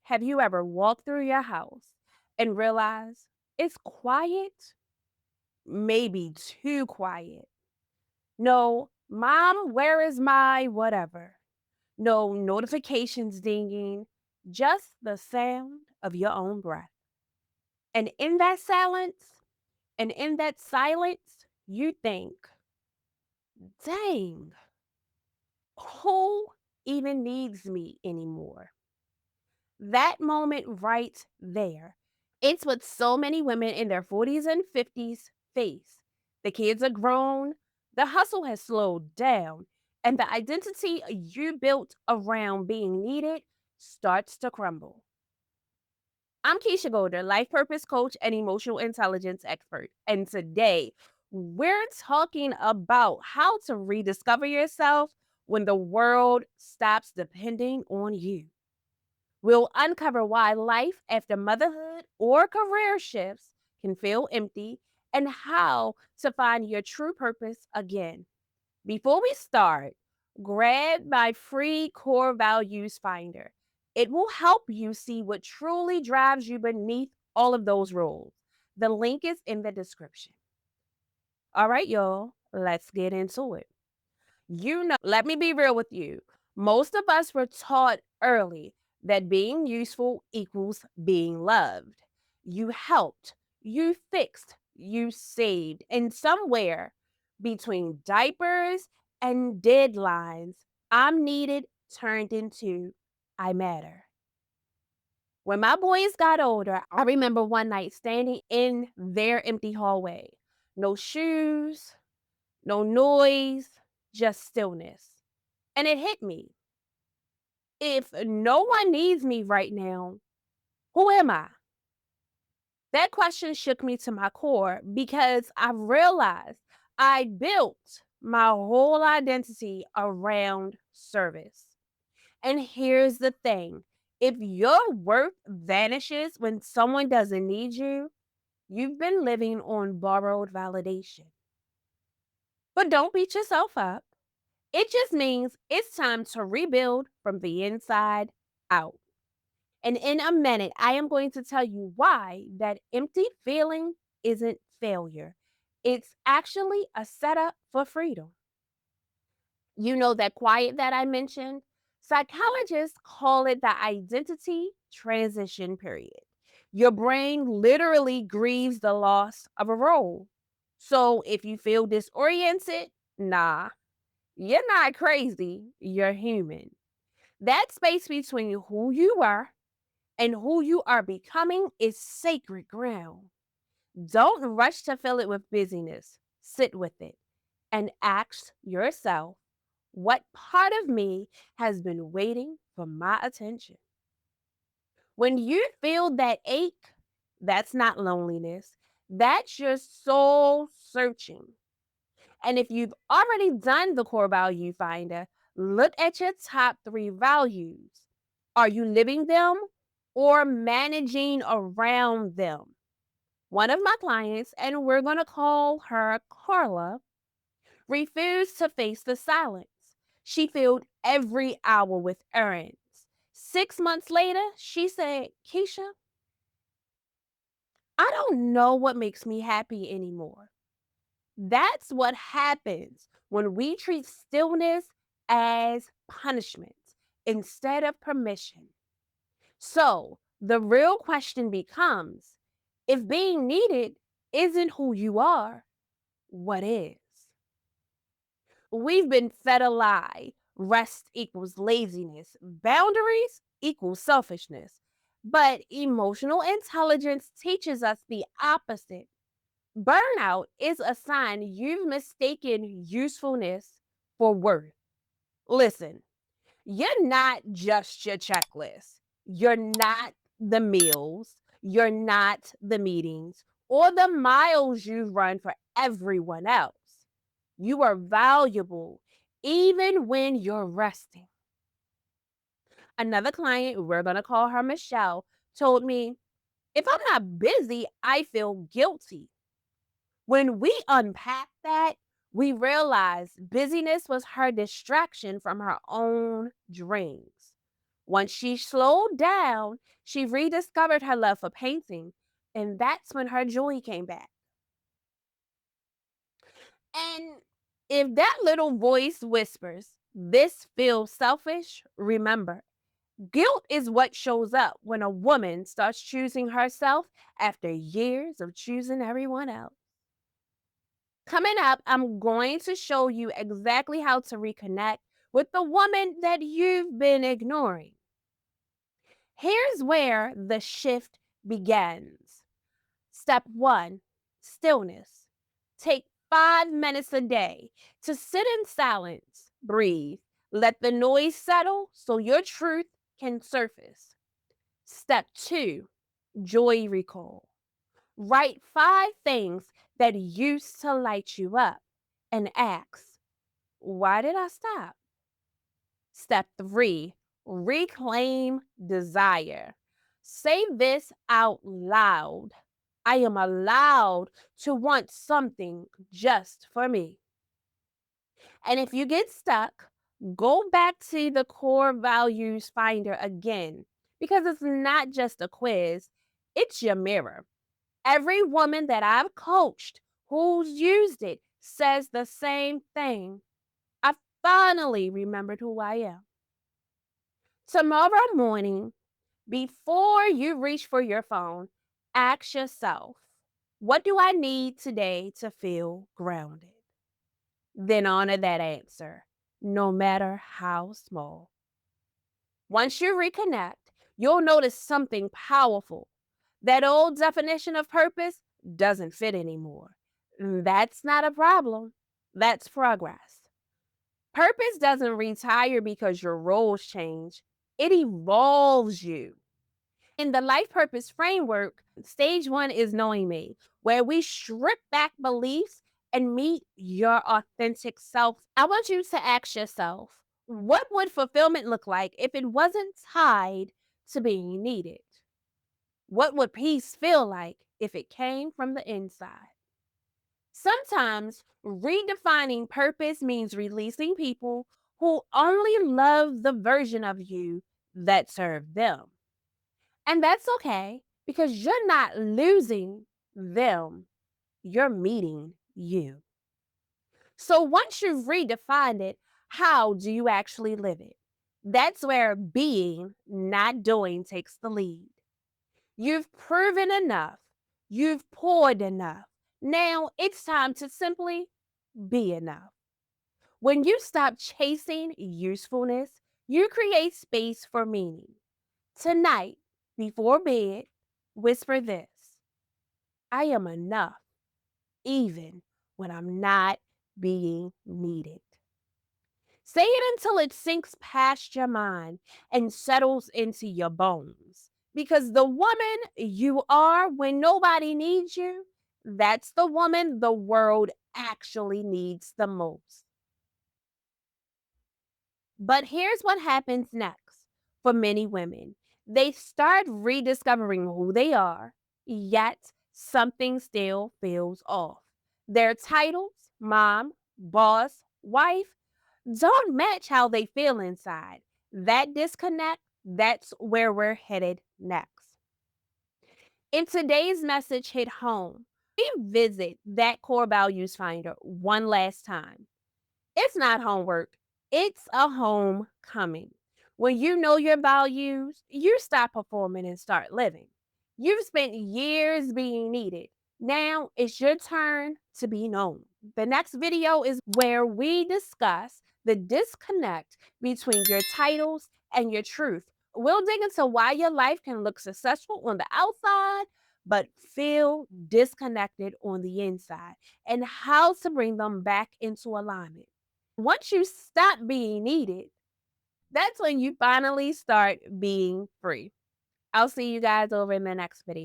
Have you ever walked through your house and realized it's quiet? Maybe too quiet. No, mom, where is my whatever? No notifications dinging, just the sound of your own breath. And in that silence, you think, dang, who even needs me anymore? That moment right there. It's what so many women in their 40s and 50s face. The kids are grown, the hustle has slowed down, and the identity you built around being needed starts to crumble. I'm Keisha Golder, life purpose coach and emotional intelligence expert. And today we're talking about how to rediscover yourself when the world stops depending on you. We'll uncover why life after motherhood or career shifts can feel empty and how to find your true purpose again. Before we start, grab my free core values finder. It will help you see what truly drives you beneath all of those roles. The link is in the description. All right, y'all, let's get into it. Let me be real with you. Most of us were taught early that being useful equals being loved. You helped, you fixed, you saved, and somewhere between diapers and deadlines, I'm needed turned into I matter. When my boys got older, I remember one night standing in their empty hallway. No shoes, no noise, just stillness. And it hit me. If no one needs me right now, who am I? That question shook me to my core because I realized I built my whole identity around service. And here's the thing, if your worth vanishes when someone doesn't need you, you've been living on borrowed validation. But don't beat yourself up. It just means it's time to rebuild from the inside out. And in a minute, I am going to tell you why that empty feeling isn't failure. It's actually a setup for freedom. You know that quiet that I mentioned? Psychologists call it the identity transition period. Your brain literally grieves the loss of a role. So if you feel disoriented, nah, you're not crazy, you're human. That space between who you were and who you are becoming is sacred ground. Don't rush to fill it with busyness. Sit with it and ask yourself, what part of me has been waiting for my attention? When you feel that ache, that's not loneliness. That's your soul searching. And if you've already done the core value finder, look at your top 3 values. Are you living them or managing around them? One of my clients, and we're going to call her Carla, refused to face the silence. She filled every hour with errands. 6 months later, she said, Keisha, I don't know what makes me happy anymore. That's what happens when we treat stillness as punishment instead of permission. So the real question becomes, if being needed isn't who you are, what is? We've been fed a lie. Rest equals laziness, boundaries equals selfishness. But emotional intelligence teaches us the opposite. Burnout is a sign you've mistaken usefulness for worth. Listen, you're not just your checklist. You're not the meals. You're not the meetings or the miles you run for everyone else. You are valuable even when you're resting. Another client, we're going to call her Michelle, told me, if I'm not busy, I feel guilty. When we unpack that, we realize busyness was her distraction from her own dreams. Once she slowed down, she rediscovered her love for painting, and that's when her joy came back. And if that little voice whispers, "This feels selfish," remember, guilt is what shows up when a woman starts choosing herself after years of choosing everyone else. Coming up, I'm going to show you exactly how to reconnect with the woman that you've been ignoring. Here's where the shift begins. Step one, stillness. Take 5 minutes a day to sit in silence, breathe, let the noise settle so your truth can surface. Step two, joy recall. Write 5 things that used to light you up and ask, why did I stop? Step three, reclaim desire. Say this out loud. I am allowed to want something just for me. And if you get stuck, go back to the core values finder again because it's not just a quiz, it's your mirror. Every woman that I've coached who's used it says the same thing. I finally remembered who I am. Tomorrow morning, before you reach for your phone, ask yourself, what do I need today to feel grounded? Then honor that answer, no matter how small. Once you reconnect, you'll notice something powerful. That old definition of purpose doesn't fit anymore. That's not a problem, that's progress. Purpose doesn't retire because your roles change, it evolves you. In the Life Purpose framework, stage one is knowing me, where we strip back beliefs and meet your authentic self. I want you to ask yourself, what would fulfillment look like if it wasn't tied to being needed? What would peace feel like if it came from the inside? Sometimes redefining purpose means releasing people who only love the version of you that served them. And that's okay because you're not losing them, you're meeting you. So once you've redefined it, how do you actually live it? That's where being, not doing, takes the lead. You've proven enough, you've poured enough. Now it's time to simply be enough. When you stop chasing usefulness, you create space for meaning. Tonight, before bed, whisper this: I am enough, even when I'm not being needed. Say it until it sinks past your mind and settles into your bones. Because the woman you are when nobody needs you, that's the woman the world actually needs the most. But here's what happens next for many women: they start rediscovering who they are, yet something still feels off. Their titles, mom, boss, wife, don't match how they feel inside. That disconnect, that's where we're headed next. In today's message hit home, revisit that core values finder one last time. It's not homework, it's a homecoming. When you know your values, you stop performing and start living. You've spent years being needed. Now it's your turn to be known. The next video is where we discuss the disconnect between your titles and your truth. We'll dig into why your life can look successful on the outside, but feel disconnected on the inside, and how to bring them back into alignment. Once you stop being needed, that's when you finally start being free. I'll see you guys over in the next video.